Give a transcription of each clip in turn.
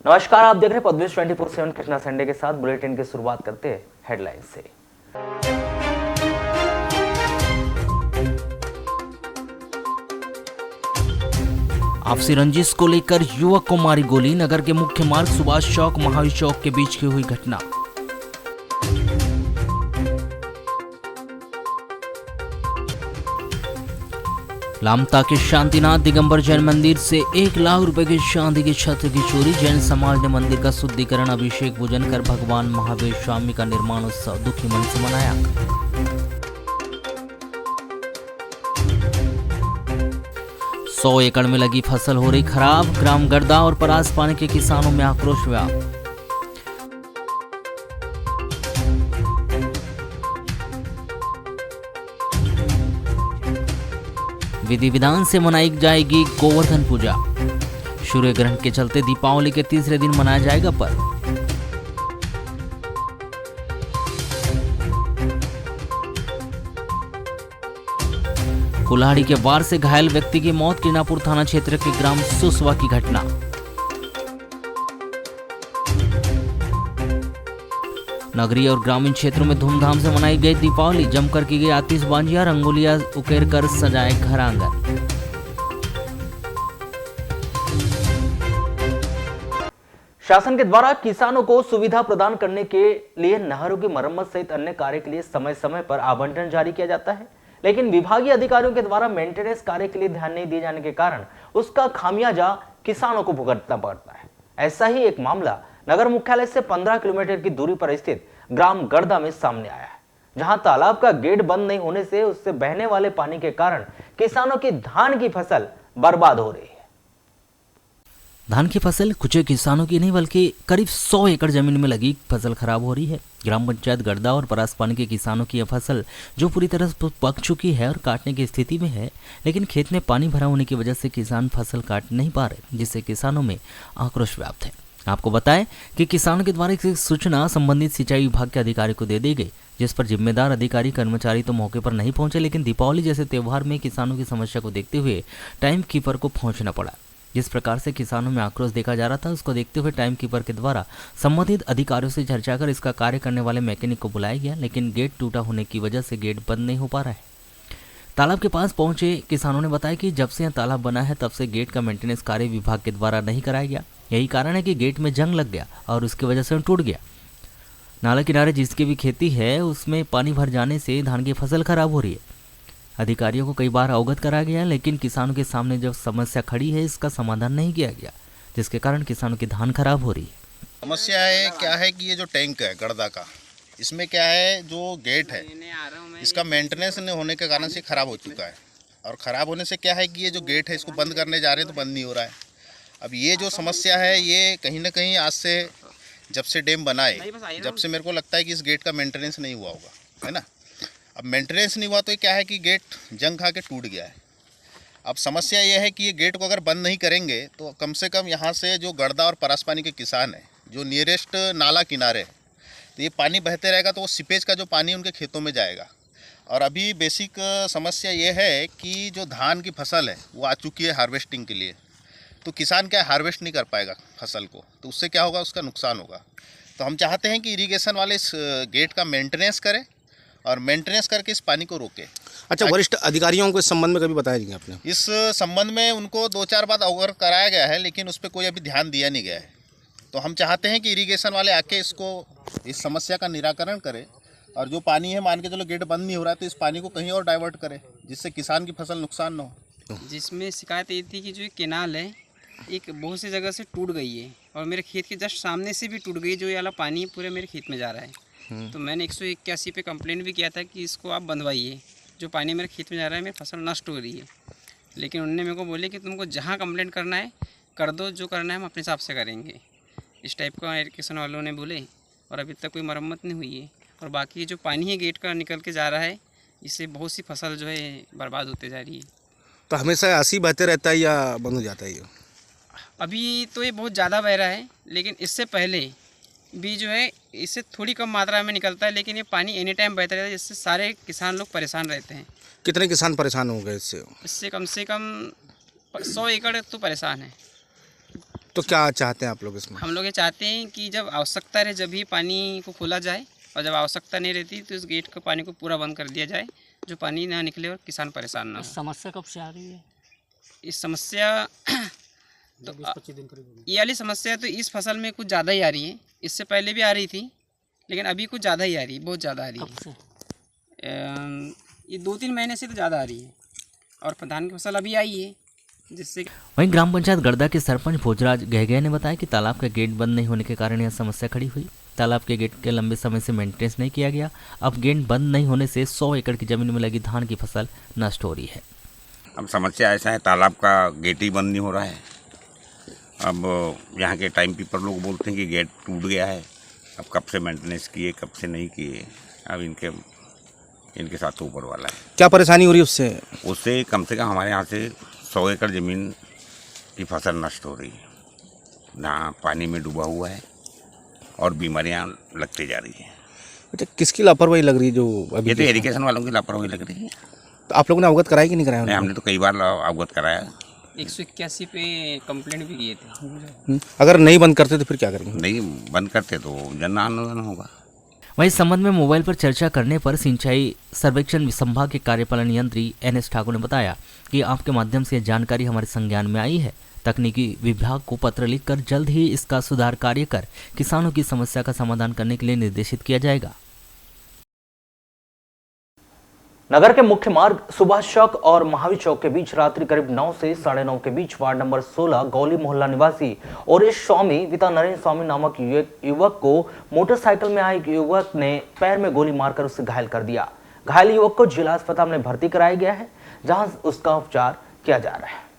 नमस्कार, आप देख रहे हैं पद्मेश 24/7 कृष्णा संडे के साथ। बुलेटिन की शुरुआत करते हैं हेडलाइन से। आपसी रंजिश को लेकर युवक को मारी गोली। नगर के मुख्य मार्ग सुभाष चौक महावीर चौक के बीच की हुई घटना। लामता के शांतिनाथ दिगंबर जैन मंदिर से 1 लाख रुपए की चांदी की छत्र की चोरी। जैन समाज ने मंदिर का शुद्धिकरण, अभिषेक पूजन कर भगवान महावीर स्वामी का निर्माण उत्सव दुखी मन से मनाया। 100 एकड़ में लगी फसल हो रही खराब। ग्राम गड़दा और परास पानी के किसानों में आक्रोश व्याप्त। विधि विधान से मनाई जाएगी गोवर्धन पूजा। सूर्य ग्रहण के चलते दीपावली के तीसरे दिन मनाया जाएगा पर्व। कुल्हाड़ी के वार से घायल व्यक्ति की मौत। किनापुर थाना क्षेत्र के ग्राम सुसवा की घटना। नगरीय और ग्रामीण क्षेत्रों में धूमधाम से मनाई गई दीपावली। जमकर की गई आतिशबाजियां, रंगोलियां उकेर कर सजाए घर आंगन। शासन के द्वारा किसानों को सुविधा प्रदान करने के लिए नहरों की मरम्मत सहित अन्य कार्य के लिए समय समय पर आवंटन जारी किया जाता है, लेकिन विभागीय अधिकारियों के द्वारा मेंटेनेंस कार्य के लिए ध्यान नहीं दिए जाने के कारण उसका खामियाजा किसानों को भुगतना पड़ता है। ऐसा ही एक मामला नगर मुख्यालय से 15 किलोमीटर की दूरी पर स्थित ग्राम गड़दा में सामने आया है, जहां तालाब का गेट बंद नहीं होने से उससे बहने वाले पानी के कारण किसानों की धान की फसल बर्बाद हो रही है। धान की फसल कुछ किसानों की नहीं बल्कि करीब 100 एकड़ जमीन में लगी फसल खराब हो रही है। ग्राम पंचायत गड़दा और परासपानी के किसानों की यह फसल जो पूरी तरह पक चुकी है और काटने की स्थिति में है, लेकिन खेत में पानी भरा होने की वजह से किसान फसल काट नहीं पा रहे, जिससे किसानों में आक्रोश व्याप्त है। आपको बताएं कि किसानों के द्वारा एक सूचना संबंधित सिंचाई विभाग के अधिकारी को दे दी गई, जिस पर जिम्मेदार अधिकारी कर्मचारी तो मौके पर नहीं पहुंचे, लेकिन दीपावली जैसे त्योहार में किसानों की समस्या को देखते हुए टाइम कीपर को पहुंचना पड़ा। जिस प्रकार से किसानों में आक्रोश देखा जा रहा था, उसको देखते हुए टाइम कीपर के द्वारा संबंधित अधिकारियों से चर्चा कर इसका कार्य करने वाले मैकेनिक को बुलाया गया, लेकिन गेट टूटा होने की वजह से गेट बंद नहीं हो पा रहा है। तालाब के पास पहुंचे किसानों ने बताया कि जब से यह तालाब बना है तब से गेट का मेंटेनेंस कार्य विभाग के द्वारा नहीं कराया गया। यही कारण है कि गेट में जंग लग गया और उसकी वजह से टूट गया। नाला किनारे जिसकी भी खेती है उसमें पानी भर जाने से धान की फसल खराब हो रही है। अधिकारियों को कई बार अवगत कराया गया, लेकिन किसानों के सामने जो समस्या खड़ी है इसका समाधान नहीं किया गया, जिसके कारण किसानों की धान खराब हो रही है। समस्या है क्या है कि ये जो टैंक है गड़दा का, इसमें क्या है जो गेट है इसका मेंटेनेंस नहीं होने के कारण से ख़राब हो चुका है। और ख़राब होने से क्या है कि ये जो गेट है इसको बंद करने जा रहे हैं तो बंद नहीं हो रहा है। अब ये जो समस्या है ये कहीं ना कहीं आज से जब से डैम बनाए जब से मेरे को लगता है कि इस गेट का मेंटेनेंस नहीं हुआ होगा, है ना। अब मेंटेनेंस नहीं हुआ तो ये क्या है कि गेट जंग खा के टूट गया है। अब समस्या ये है कि ये गेट को अगर बंद नहीं करेंगे तो कम से कम यहाँ से जो गड़दा और परासपानी के किसान हैं जो नियरेस्ट नाला किनारे है, तो ये पानी बहते रहेगा तो वो सीपेज का जो पानी उनके खेतों में जाएगा। और अभी बेसिक समस्या ये है कि जो धान की फसल है वो आ चुकी है हार्वेस्टिंग के लिए, तो किसान क्या हार्वेस्ट नहीं कर पाएगा फसल को, तो उससे क्या होगा, उसका नुकसान होगा। तो हम चाहते हैं कि इरिगेशन वाले इस गेट का मेंटेनेंस करें और मेंटेनेंस करके इस पानी को रोके। अच्छा, वरिष्ठ अधिकारियों को इस संबंध में कभी बताया नहीं आपने? इस संबंध में उनको 2-4 बार अवगत कराया गया है, लेकिन उस पर कोई अभी ध्यान दिया नहीं गया है। तो हम चाहते हैं कि इरिगेशन वाले आके इसको इस समस्या का निराकरण करें और जो पानी है मान के चलो गेट बंद नहीं हो रहा है तो इस पानी को कहीं और डाइवर्ट करें, जिससे किसान की फसल नुकसान न हो। जिसमें शिकायत ये थी कि जो केनाल है एक बहुत सी जगह से टूट गई है और मेरे खेत के जस्ट सामने से भी टूट गई, जो ये वाला पानी पूरे मेरे खेत में जा रहा है। तो मैंने 181 पे कंप्लेंट भी किया था कि इसको आप बंधवाइए, जो पानी मेरे खेत में जा रहा है, मेरी फसल नष्ट हो रही है। लेकिन उन्होंने मेरे को बोले कि तुमको जहाँ कंप्लेंट करना है कर दो, जो करना है हम अपने हिसाब से करेंगे। इस टाइप का इरिगेशन वालों ने बोले, और अभी तक कोई मरम्मत नहीं हुई है। और बाकी जो पानी है गेट का निकल के जा रहा है, इससे बहुत सी फसल जो है बर्बाद होते जा रही है। तो हमेशा ऐसे ही बहते रहता है या बंद हो जाता है ये? अभी तो ये बहुत ज़्यादा बह रहा है, लेकिन इससे पहले भी जो है इससे थोड़ी कम मात्रा में निकलता है, लेकिन ये पानी एनी टाइम बहता रहता है, जिससे सारे किसान लोग परेशान रहते हैं। कितने किसान परेशान हो गए इससे? इससे कम से कम 100 एकड़ तो परेशान है। तो क्या चाहते हैं आप लोग इसमें? हम लोग ये चाहते हैं कि जब आवश्यकता रहे जब ही पानी को खोला जाए, और जब आवश्यकता नहीं रहती तो इस गेट का पानी को पूरा बंद कर दिया जाए, जो पानी ना निकले और किसान परेशान ना हो। समस्या कब से आ रही है? इस समस्या तो ये वाली समस्या तो इस फसल में कुछ ज़्यादा ही आ रही है। इससे पहले भी आ रही थी, लेकिन अभी कुछ ज़्यादा ही आ रही है, बहुत ज़्यादा आ रही कब से? है। ये 2-3 महीने से तो ज़्यादा आ रही है, और धान की फसल अभी आई है, जिससे वहीं ग्राम पंचायत गड़दा के सरपंच भोजराज गहगया ने बताया कि तालाब का गेट बंद नहीं होने के कारण यह समस्या खड़ी हुई। तालाब के गेट के लंबे समय से मेंटेनेंस नहीं किया गया। अब गेट बंद नहीं होने से 100 एकड़ की जमीन में लगी धान की फसल नष्ट हो रही है। अब समस्या ऐसा है, तालाब का गेट ही बंद नहीं हो रहा है। अब यहाँ के टाइम पीपर लोग बोलते हैं कि गेट टूट गया है। अब कब से मेंटेनेंस किए, कब से नहीं किए, अब इनके साथ तो ऊपर वाला है। क्या परेशानी हो रही है उससे? उससे कम से कम हमारे यहाँ से 100 एकड़ ज़मीन की फसल नष्ट हो रही है, ना पानी में डूबा हुआ है और बीमारियाँ लगती जा रही हैं। अच्छा, किसकी लापरवाही लग रही है जो अभी? ये तो इरिगेशन वालों की लापरवाही लग रही है। तो आप लोगों ने अवगत कराया कि नहीं कराया? नहीं, हमने तो कई बार अवगत कराया। 181 पे कंप्लेंट भी किए थे। अगर नहीं बंद करते तो फिर क्या करेंगे? नहीं बंद करते तो जन आंदोलन होगा। वहीं इस संबंध में मोबाइल पर चर्चा करने पर सिंचाई सर्वेक्षण संभाग के कार्यपालन यंत्री NS ठाकुर ने बताया कि आपके माध्यम से यह जानकारी हमारे संज्ञान में आई है। तकनीकी विभाग को पत्र लिखकर जल्द ही इसका सुधार कार्य कर किसानों की समस्या का समाधान करने के लिए निर्देशित किया जाएगा। नगर के मुख्य मार्ग सुभाष चौक और महावीर चौक के बीच रात्रि करीब 9 से 9:30 के बीच वार्ड नंबर 16 गौली मोहल्ला निवासी और इस स्वामी पिता नरेंद्र स्वामी नामक युवक को मोटरसाइकिल में आए एक युवक ने पैर में गोली मारकर उसे घायल कर दिया। घायल युवक को जिला अस्पताल में भर्ती कराया गया है, जहां उसका उपचार किया जा रहा है।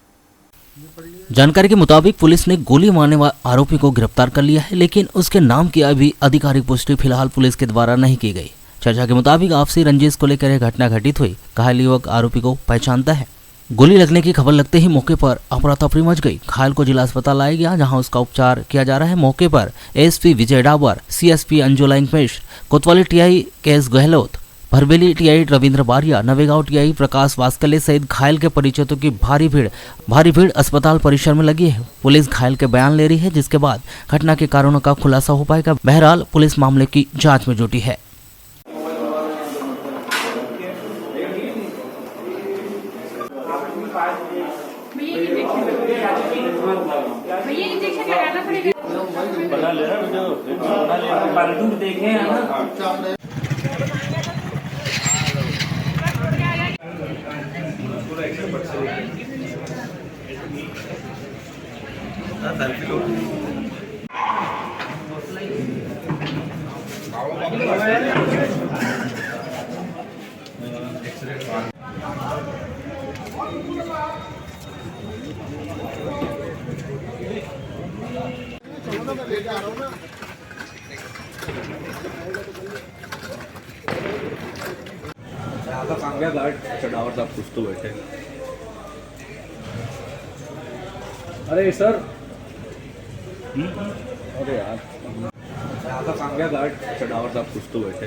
जानकारी के मुताबिक पुलिस ने गोली मारने वाले आरोपी को गिरफ्तार कर लिया है, लेकिन उसके नाम की अभी आधिकारिक पुष्टि फिलहाल पुलिस के द्वारा नहीं की गई। चर्चा के मुताबिक आपसी रंजिश को लेकर यह घटना घटित हुई। घायल युवक आरोपी को पहचानता है। गोली लगने की खबर लगते ही मौके पर अफरा-तफरी मच गई। घायल को जिला अस्पताल लाया गया, जहां उसका उपचार किया जा रहा है। मौके पर ASP विजय डाबर, CSP अंजुला इंकमेश, कोतवाली TI KS Gehlot, भरबेली TI Ravindra बारिया, नवेगांव TI प्रकाश वास्कले सहित घायल के परिचितों की भारी भीड़ अस्पताल परिसर में लगी है। पुलिस घायल के बयान ले रही है, जिसके बाद घटना के कारणों का खुलासा हो पाएगा। बहरहाल पुलिस मामले की जांच में जुटी है। आता चांगल्या घाट चढावरचा पुसतो बैठे. अरे सर, अरे यार, आता चांगल्या घाट चढावरचा पुसतो बैठे.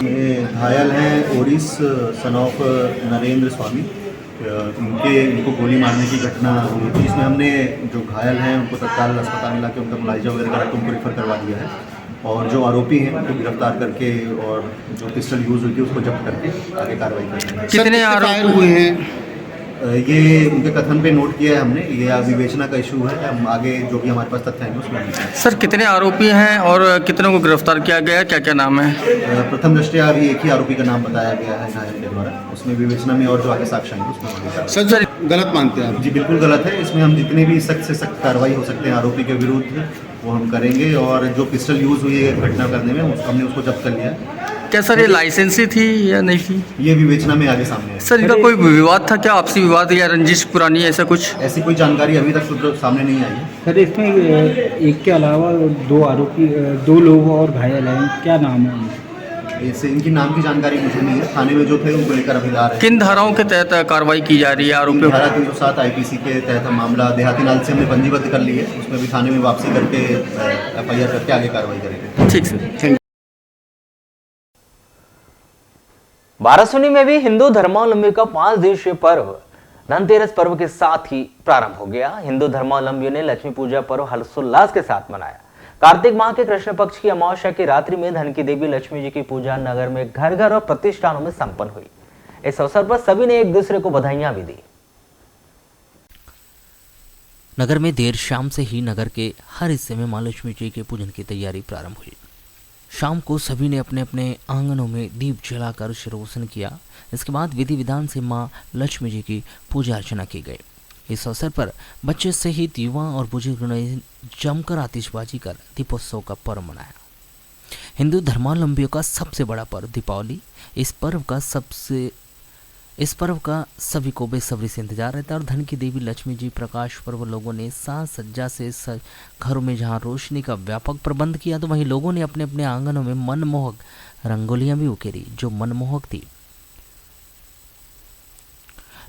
ये घायल हैं ओरिस सन ऑफ नरेंद्र स्वामी। इनको गोली मारने की घटना हुई थी। इसमें हमने जो घायल हैं उनको तत्काल अस्पताल में लाके उनका मुआवजा वगैरह करके उनको रेफर करवा दिया है, और जो आरोपी हैं उनको गिरफ्तार करके और जो पिस्टल यूज़ हुई थी उसको जब्त करके आगे कार्रवाई कर रहे हैं। कितने आरोपी हुए हैं? ये उनके कथन पे नोट किया है हमने। ये विवेचना का इशू है, हम आगे जो भी हमारे पास तथ्य आएंगे उसमें। सर, कितने आरोपी हैं और कितनों को गिरफ्तार किया गया है? क्या क्या नाम है? प्रथम दृष्टया अभी एक ही आरोपी का नाम बताया गया है घायल के द्वारा। उसमें विवेचना में और जो आगे साक्ष्य आएंगे उसमें। सर, गलत मानते हैं आप? जी बिल्कुल गलत है। इसमें हम जितने भी सख्त से सख्त कार्रवाई हो सकते हैं आरोपी के विरुद्ध वो हम करेंगे, और जो पिस्टल यूज़ हुई है घटना करने में हमने उसको जब्त कर लिया है। क्या सर ये लाइसेंसी थी या नहीं थी? ये विवेचना में आगे सामने है। सर, इनका कोई विवाद था क्या, आपसी विवाद या रंजिश पुरानी, ऐसा कुछ? ऐसी कोई जानकारी अभी तक सामने नहीं आई है। सर, इसमें एक के अलावा दो लोग और घायल हैं, क्या नाम है? इससे इनकी नाम की जानकारी मुझे नहीं है। थाने में जो थे उनको लेकर अभी ला रहे हैं। किन धाराओं के तहत कार्रवाई की जा रही है आरोपियों धारा पर? 307 आईपीसी के तहत मामला देहाती नाल से हमने पंजीबद्ध कर ली है। उसमें भी थाने में वापसी करके FIR करके आगे कार्रवाई करेंगे। ठीक सर, थैंक यू। वाराणसी में भी हिंदू धर्मावलंबी का 5 दिवसीय पर्व धनतेरस पर्व के साथ ही प्रारंभ हो गया। हिंदू धर्मावलंबियों ने लक्ष्मी पूजा पर्व हर्षोल्लास के साथ मनाया। कार्तिक माह के कृष्ण पक्ष की अमावस्या की रात्रि में धन की देवी लक्ष्मी जी की पूजा नगर में घर घर और प्रतिष्ठानों में संपन्न हुई। इस अवसर पर सभी ने एक दूसरे को बधाइयां भी दी। नगर में देर शाम से ही नगर के हर हिस्से में मां लक्ष्मी जी के पूजन की तैयारी प्रारंभ हुई। शाम को सभी ने अपने अपने आंगनों में दीप जलाकर उसे रोशन किया। इसके बाद विधि विधान से मां लक्ष्मी जी की पूजा अर्चना की गई। इस अवसर पर बच्चे सहित युवा और बुजुर्गों ने जमकर आतिशबाजी कर दीपोत्सव का पर्व मनाया। हिंदू धर्मावलंबियों का सबसे बड़ा पर्व दीपावली। इस पर्व का सभी को बेसब्री से इंतजार रहता है और धन की देवी लक्ष्मी जी प्रकाश पर्व लोगों ने साज सज्जा से घरों में जहां रोशनी का व्यापक प्रबंध किया तो वहीं लोगों ने अपने अपने आंगनों में मनमोहक रंगोलियां भी उकेरी जो मनमोहक थी।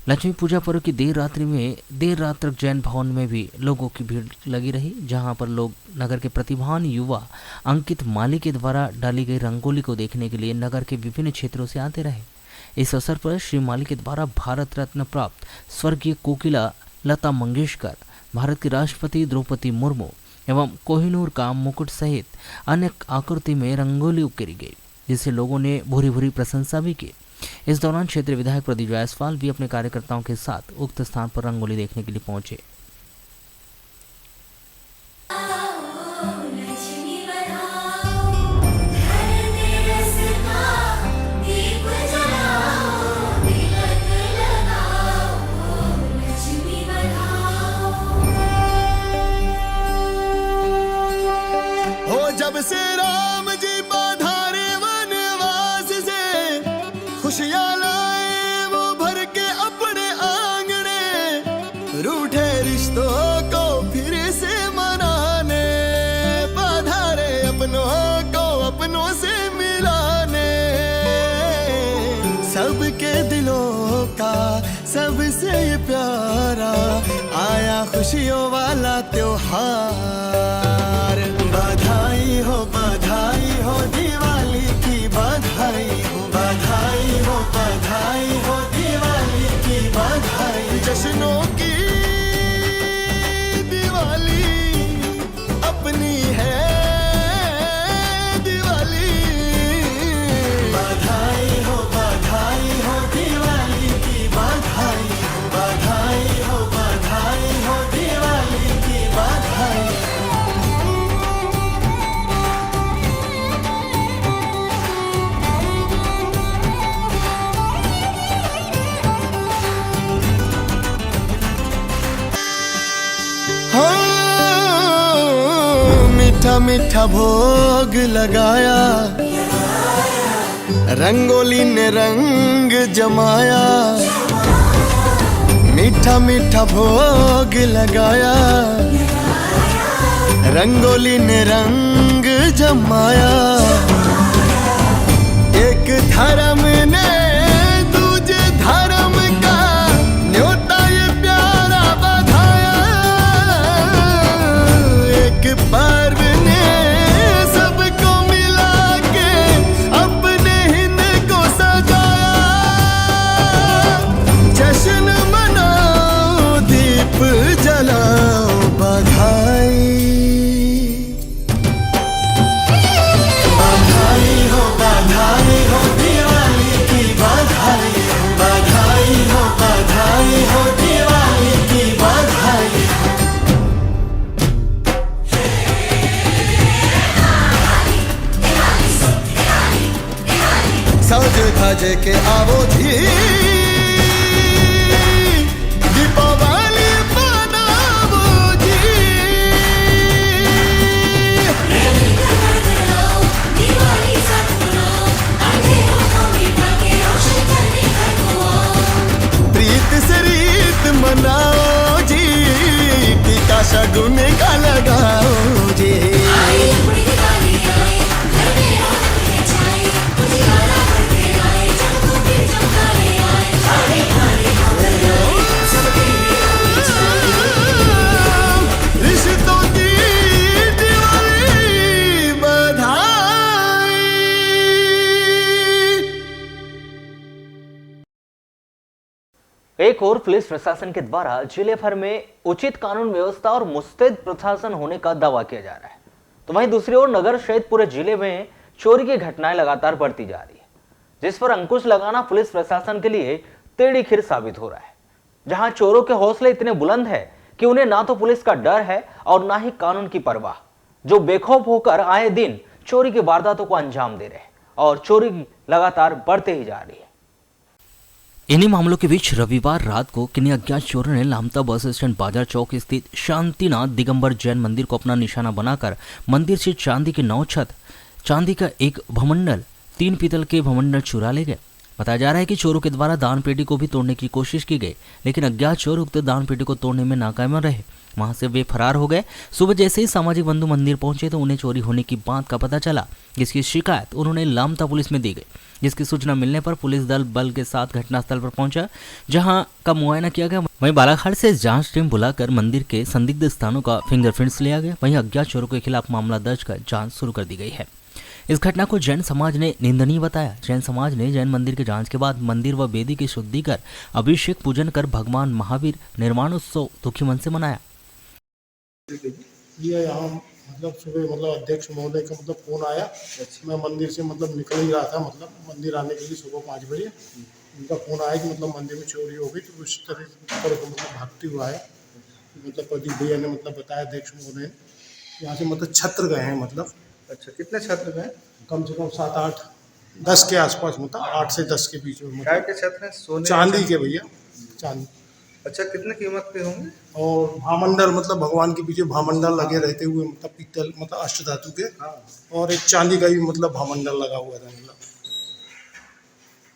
लक्ष्मी पूजा पर्व की देर रात तक जैन भवन में भी लोगों की भीड़ लगी रही, जहां पर लोग नगर के प्रतिभावान युवा अंकित माली के द्वारा डाली गई रंगोली को देखने के लिए नगर के विभिन्न क्षेत्रों से आते रहे। इस अवसर पर श्री माली के द्वारा भारत रत्न प्राप्त स्वर्गीय कोकिला लता मंगेशकर, भारत के राष्ट्रपति द्रौपदी मुर्मू एवं कोहिनूर का मुकुट सहित अन्य आकृति में रंगोली उकेरी गई, जिसे लोगों ने भूरी भूरी प्रशंसा भी की। इस दौरान क्षेत्रीय विधायक प्रदीप जायसवाल भी अपने कार्यकर्ताओं के साथ उक्त स्थान पर रंगोली देखने के लिए पहुंचे। जब से राम जी पधारे वनवास से, खुशियाँ लाए वो भर के अपने आंगने, रूठे रिश्तों को फिर से मनाने, पधारे अपनों को अपनों से मिलाने, सबके दिलों का सबसे प्यारा आया खुशियों वाला त्योहार। बधाई हो दिवाली की बधाई हो दिवाली की बधाई। जश्नों की दिवाली अपनी है दिवाली। बधाई हो दिवाली की बधाई हो दिवाली की बधाई। मीठा मीठा भोग लगाया, रंगोली ने रंग जमाया। मीठा मीठा भोग लगाया, रंगोली ने रंग जमाया। एक धर्म ने दूजे धर्म का न्योता ये प्यारा बधाया। एक पर्व ने सबको मिला के अपने हिंद को सजाया। जश्न मनाओ, दीप जलाओ, बधाई हो दिवाली की बधाई हो दिवाली की बधाई। सज धज के आवो जी, दीपावली मनावो जी। प्रीत से रीत मनाओ जी, टीका शगुन का लगाओ जी। एक और पुलिस प्रशासन के द्वारा जिले भर में उचित कानून व्यवस्था और मुस्तैद प्रशासन होने का दावा किया जा रहा है, तो वहीं दूसरी ओर नगर सहित पूरे जिले में चोरी की घटनाएं लगातार बढ़ती जा रही है, जिस पर अंकुश लगाना पुलिस प्रशासन के लिए टेढ़ी खीर साबित हो रहा है। जहां चोरों के हौसले इतने बुलंद है कि उन्हें ना तो पुलिस का डर है और ना ही कानून की परवाह, जो बेखौफ होकर आए दिन चोरी की वारदातों को अंजाम दे रहे हैं और चोरी लगातार बढ़ते ही जा रही है। इन्हीं मामलों के बीच रविवार रात को किन्हीं अज्ञात चोरों ने लामता बस स्टैंड बाजार चौक स्थित शांतिनाथ दिगंबर जैन मंदिर को अपना निशाना बनाकर मंदिर से चांदी की 9 छत, चांदी का एक भमंडल, 3 पीतल के भमंडल चुरा ले गए। बताया जा रहा है कि चोरों के द्वारा दान पेटी को भी तोड़ने की कोशिश की गई, लेकिन अज्ञात चोर उक्त दान पेटी को तोड़ने में नाकाम रहे। वहां से वे फरार हो गए। सुबह जैसे ही सामाजिक बंधु मंदिर पहुंचे तो उन्हें चोरी होने की बात का पता चला, जिसकी शिकायत उन्होंने लामता पुलिस में दी गई। जिसकी सूचना मिलने पर पुलिस दल बल के साथ घटनास्थल पर पहुंचा, जहां का मुआयना किया गया। वहीं बालाघाट से जांच टीम बुलाकर मंदिर के संदिग्ध स्थानों का फिंगरप्रिंट्स लिया गया। वहीं अज्ञात चोरों के खिलाफ मामला दर्ज कर जांच शुरू कर दी गई है। इस घटना को जैन समाज ने निंदनीय बताया। जैन समाज ने जैन मंदिर की जांच के बाद मंदिर व वेदी की शुद्धि कर अभिषेक पूजन कर भगवान महावीर निर्माणोत्सव दुखी मन से मनाया। ये यहाँ मतलब सुबह अध्यक्ष महोदय का फोन आया। मैं मंदिर से निकल ही रहा था, मंदिर आने के लिए सुबह 5 बजे उनका फोन आया कि मंदिर में चोरी हो गई। तो उस तरह भागते हुआ है। प्रदीप भैया ने बताया अध्यक्ष महोदय, यहाँ से छत्र गए हैं। अच्छा, कितने छात्र गए? कम से कम 7, 8, 10 के आसपास, 8 से 10 के बीच में। क्या के छत्र हैं? सोने चांदी के भैया, चांदी। अच्छा, कितने कीमत के होंगे? और भामंडल भगवान के पीछे भामंडल लगे रहते हुए पीतल अष्ट धातु के। और एक चांदी का भी भामंडल लगा हुआ था।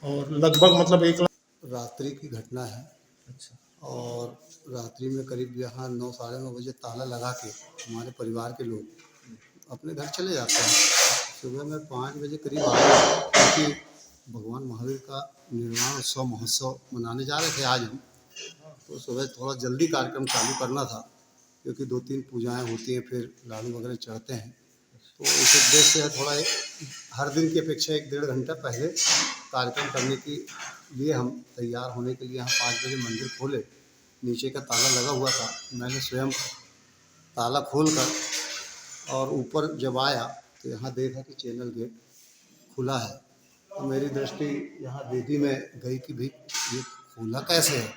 और लगभग 1 लाख। रात्रि की घटना है। अच्छा। और रात्रि में करीब यहाँ 9, साढ़े 9 बजे ताला लगा के हमारे परिवार के लोग अपने घर चले जाते हैं। सुबह में 5 बजे करीब आए, क्योंकि भगवान महावीर का निर्माण उत्सव महोत्सव मनाने जा रहे थे आज हम। तो सुबह थोड़ा जल्दी कार्यक्रम चालू करना था, क्योंकि 2-3 पूजाएं होती हैं, फिर लाडू वगैरह चढ़ते हैं। तो इस उद्देश्य से थोड़ा हर दिन की अपेक्षा 1-1.5 घंटा पहले कार्यक्रम करने के लिए हम तैयार होने के लिए यहाँ 5 बजे मंदिर खोले। नीचे का ताला लगा हुआ था, मैंने स्वयं ताला खोल कर और ऊपर जब आया तो यहाँ देखा कि चैनल गेट खुला है। तो मेरी दृष्टि यहाँ वेदी में गई कि भाई ये खुला कैसे है,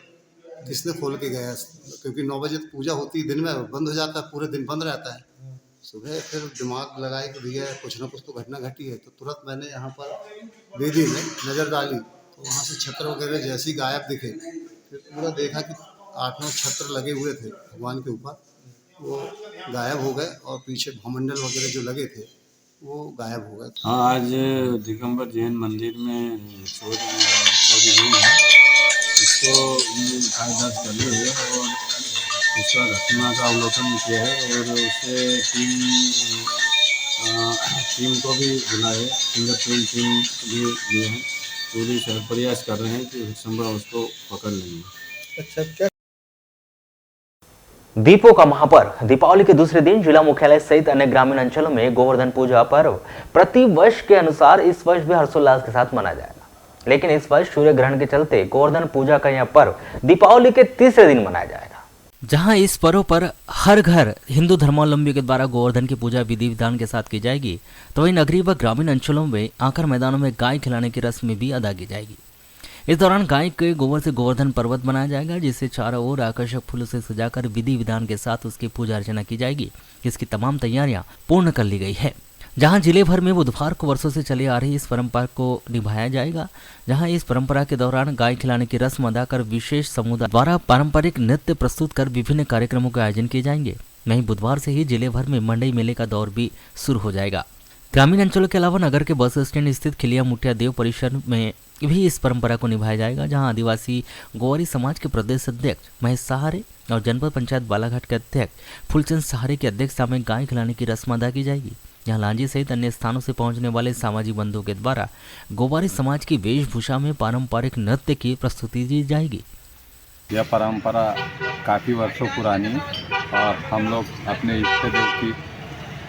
किसने खोल के गया? क्योंकि 9 बजे पूजा होती है, दिन में बंद हो जाता है, पूरे दिन बंद रहता है। सुबह फिर दिमाग लगाए कि भैया कुछ ना कुछ तो घटना घटी है। तो तुरंत मैंने यहाँ पर वेदी में नज़र डाली, तो वहाँ से छत्र वगैरह जैसे ही गायब दिखे। फिर पूरा देखा कि 8-9 छत्र लगे हुए थे भगवान के ऊपर, वो गायब हो गए। और पीछे भमंडल वगैरह जो लगे थे वो गायब हो गए। हाँ, आज दिगंबर जैन मंदिर में चोरी हुई है। इसको खाई दर्ज कर ली है और उसका घटना का अवलोकन किया है। और उससे टीम को भी बुलाए, फिंगरप्रिंट टीम भी लिए हैं। पूरी प्रयास कर रहे हैं कि संभव उसको पकड़ लेंगे। अच्छा, क्या दीपों का महापर्व दीपावली के दूसरे दिन जिला मुख्यालय सहित अन्य ग्रामीण अंचलों में गोवर्धन पूजा पर्व प्रति वर्ष के अनुसार इस वर्ष भी हर्षोल्लास के साथ मनाया जाएगा। लेकिन इस वर्ष सूर्य ग्रहण के चलते गोवर्धन पूजा का यह पर्व दीपावली के तीसरे दिन मनाया जाएगा। जहां इस पर्व पर हर घर हिंदू धर्मावलंबियों के द्वारा गोवर्धन की पूजा विधि विधान के साथ की जाएगी, तो वहीं नगरीय व ग्रामीण अंचलों में आकर मैदानों में गाय खिलाने की रस्म भी अदा की जाएगी। इस दौरान गाय के गोबर से गोवर्धन पर्वत बनाया जाएगा, जिसे चारों ओर आकर्षक फूलों से सजाकर विधि विधान के साथ उसकी पूजा अर्चना की जाएगी, जिसकी तमाम तैयारियां पूर्ण कर ली गई है। जहां जिले भर में बुधवार को वर्षों से चली आ रही इस परंपरा को निभाया जाएगा। जहां इस परंपरा के दौरान गाय खिलाने की रस्म अदा कर विशेष समुदाय द्वारा पारंपरिक नृत्य प्रस्तुत कर विभिन्न कार्यक्रमों के आयोजन किए जाएंगे। वहीं बुधवार से ही जिले भर में मंडई मेले का दौर भी शुरू हो जाएगा। ग्रामीण अंचलों के अलावा नगर के बस स्टैंड स्थित खिलिया मुठिया देव परिसर में भी इस परंपरा को निभाया जाएगा, जहां आदिवासी गोवारी समाज के प्रदेश अध्यक्ष महेश सहारे और जनपद पंचायत बालाघाट के अध्यक्ष फूलचंद सहारे की अध्यक्षता में गाय खिलाने की रस्म अदा की जाएगी। यहाँ लांजी सहित अन्य स्थानों से पहुंचने वाले सामाजिक बंधुओं के द्वारा गोवारी समाज की वेशभूषा में पारंपरिक नृत्य की प्रस्तुति दी जाएगी। यह परंपरा काफ़ी वर्षों पुरानी और हम लोग अपने इष्ट देव की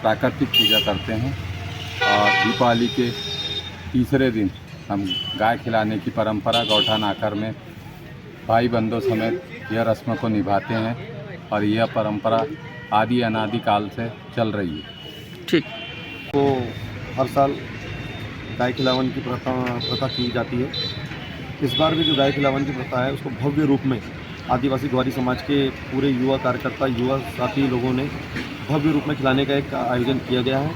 प्राकृतिक पूजा करते हैं। और दीपावली के तीसरे दिन हम गाय खिलाने की परंपरा गौठान आकर में भाई बंधुओं समेत यह रस्म को निभाते हैं और यह परंपरा आदि अनादि काल से चल रही है। ठीक। तो हर साल गाय खिलावन की प्रथा की जाती है। इस बार भी जो गाय खिलावन की प्रथा है उसको भव्य रूप में आदिवासी ग्वारी समाज के पूरे युवा कार्यकर्ता, युवा साथी लोगों ने भव्य रूप में खिलाने का एक आयोजन किया गया है,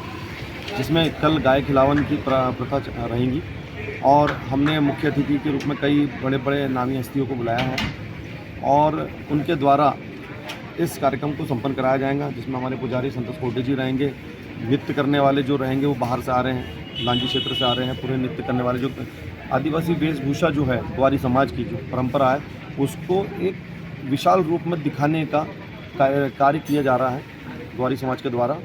जिसमें कल गाय खिलावन की प्रथा रहेंगी और हमने मुख्य अतिथि के रूप में कई बड़े बड़े नामी हस्तियों को बुलाया है और उनके द्वारा इस कार्यक्रम को संपन्न कराया जाएगा, जिसमें हमारे पुजारी संतोष कोटे जी रहेंगे। नृत्य करने वाले जो रहेंगे वो बाहर से आ रहे हैं, लांजी क्षेत्र से आ रहे हैं। पूरे नृत्य करने वाले जो आदिवासी वेशभूषा जो है ग्वारी समाज की जो परंपरा है उसको एक विशाल रूप में दिखाने का कार्य किया जा रहा है ग्वारी समाज के द्वारा।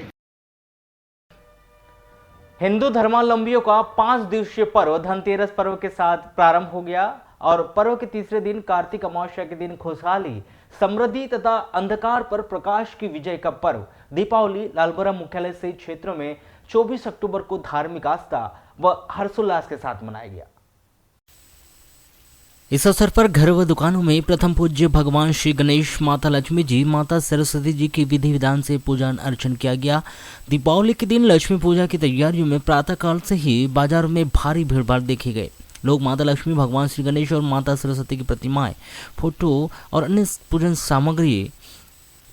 हिंदू धर्मावलंबियों का 5 दिवसीय पर्व धनतेरस पर्व के साथ प्रारंभ हो गया और पर्व के तीसरे दिन कार्तिक अमावस्या के दिन खुशहाली, समृद्धि तथा अंधकार पर प्रकाश की विजय का पर्व दीपावली लालबोरा मुख्यालय सहित क्षेत्रों में 24 अक्टूबर को धार्मिक आस्था व हर्षोल्लास के साथ मनाया गया। इस अवसर पर घर व दुकानों में प्रथम पूज्य भगवान श्री गणेश, माता लक्ष्मी जी, माता सरस्वती जी की विधि विधान से पूजन अर्चन किया गया। दीपावली के दिन लक्ष्मी पूजा की तैयारियों में प्रातःकाल से ही बाजारों में भारी भीड़भाड़ देखे गए। लोग माता लक्ष्मी, भगवान श्री गणेश और माता सरस्वती की प्रतिमाएं, फोटो और अन्य पूजन सामग्री,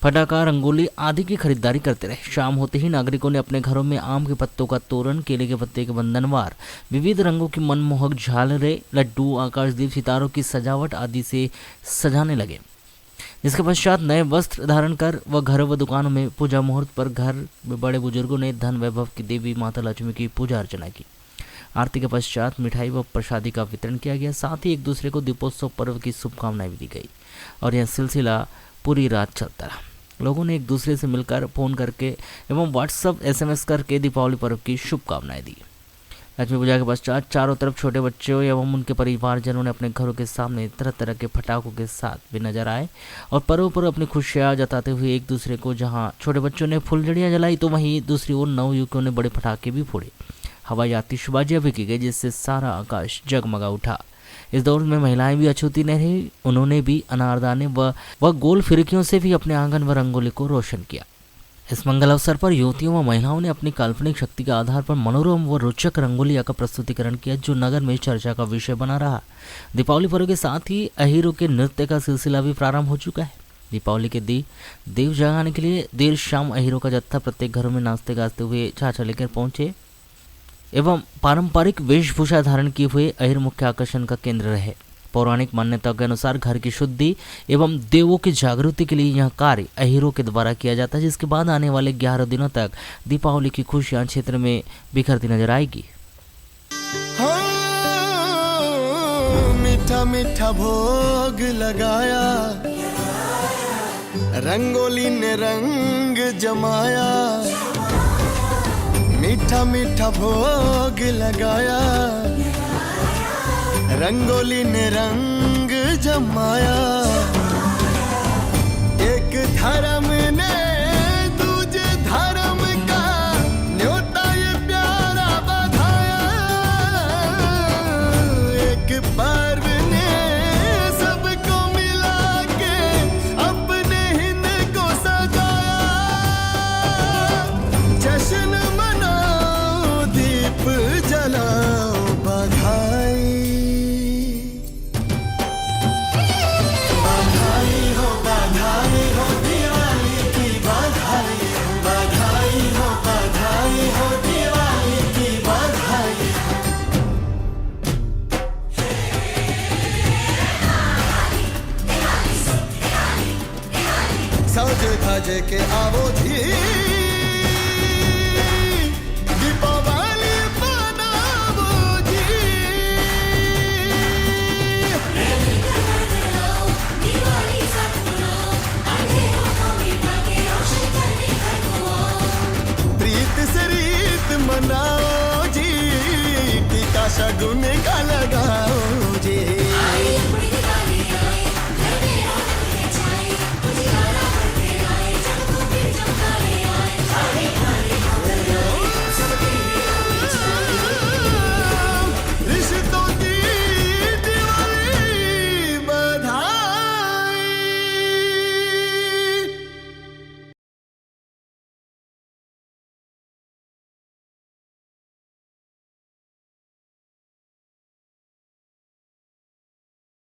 पटाखा, रंगोली आदि की खरीदारी करते रहे। शाम होते ही नागरिकों ने अपने घरों में आम के पत्तों का तोरण, केले के पत्ते के बंधनवार, विविध रंगों की मनमोहक झालरें, लड्डू, आकाशदीप, सितारों की सजावट आदि से सजाने लगे। जिसके पश्चात नए वस्त्र धारण कर व घर व दुकानों में पूजा मुहूर्त पर घर में बड़े बुजुर्गों ने धन वैभव की देवी माता लक्ष्मी की पूजा अर्चना की। आरती के पश्चात मिठाई व प्रसादी का वितरण किया गया। साथ ही एक दूसरे को दीपोत्सव पर्व की शुभकामनाएं भी दी गई और यह सिलसिला पूरी रात चलता रहा। लोगों ने एक दूसरे से मिलकर फोन करके एवं व्हाट्सएप SMS करके दीपावली पर्व की शुभकामनाएं दी। लक्ष्मी पूजा के पश्चात चारों तरफ छोटे बच्चों एवं उनके परिवारजनों ने अपने घरों के सामने तरह तरह के पटाखों के साथ भी नजर आए और पर्व पर अपनी खुशियां जताते हुए एक दूसरे को, जहां छोटे बच्चों ने फुलझड़ियां जलाई तो वहीं दूसरी ओर नवयुवकों ने बड़े पटाखे भी फोड़े। हवाई आतिशबाजियां भी की गई, जिससे सारा आकाश जगमगा उठा। इस दौर में महिलाएं भी अछूती नहीं रही। उन्होंने भी अनारदाने व गोल फिरकियों से भी अपने आंगन व रंगोली को रोशन किया। इस मंगल अवसर पर युवतियों व महिलाओं ने अपनी काल्पनिक शक्ति के आधार पर मनोरम व रोचक रंगोलिया का प्रस्तुतिकरण किया, जो नगर में चर्चा का विषय बना रहा। दीपावली पर्व के साथ ही अहीरों के नृत्य का सिलसिला भी प्रारंभ हो चुका है। दीपावली के देव जगाने के लिए देर शाम अहीरों का जत्था प्रत्येक घरों में नाचते गाजते हुए छाछा लेकर पहुंचे एवं पारंपरिक वेशभूषा धारण किए हुए अहीर मुख्य आकर्षण का केंद्र रहे। पौराणिक मान्यता के अनुसार घर की शुद्धि एवं देवों की जागृति के लिए यह कार्य अहीरों के द्वारा किया जाता है, जिसके बाद आने वाले 11 दिनों तक दीपावली की खुशियां क्षेत्र में बिखरती नजर आएगी। मीठा मीठा भोग लगाया, रंगोली ने रंग जमाया। मीठा मीठा भोग लगाया, रंगोली ने रंग जमाया। एक धर्म ने दूजे धर्म का न्योता ये प्यारा बधाया। एक पर्व ने सबको मिला के अपने हिंद को सजाया। जश्न मनाओ, दीप जलाओ, बधाई सज धज के आवो धीरे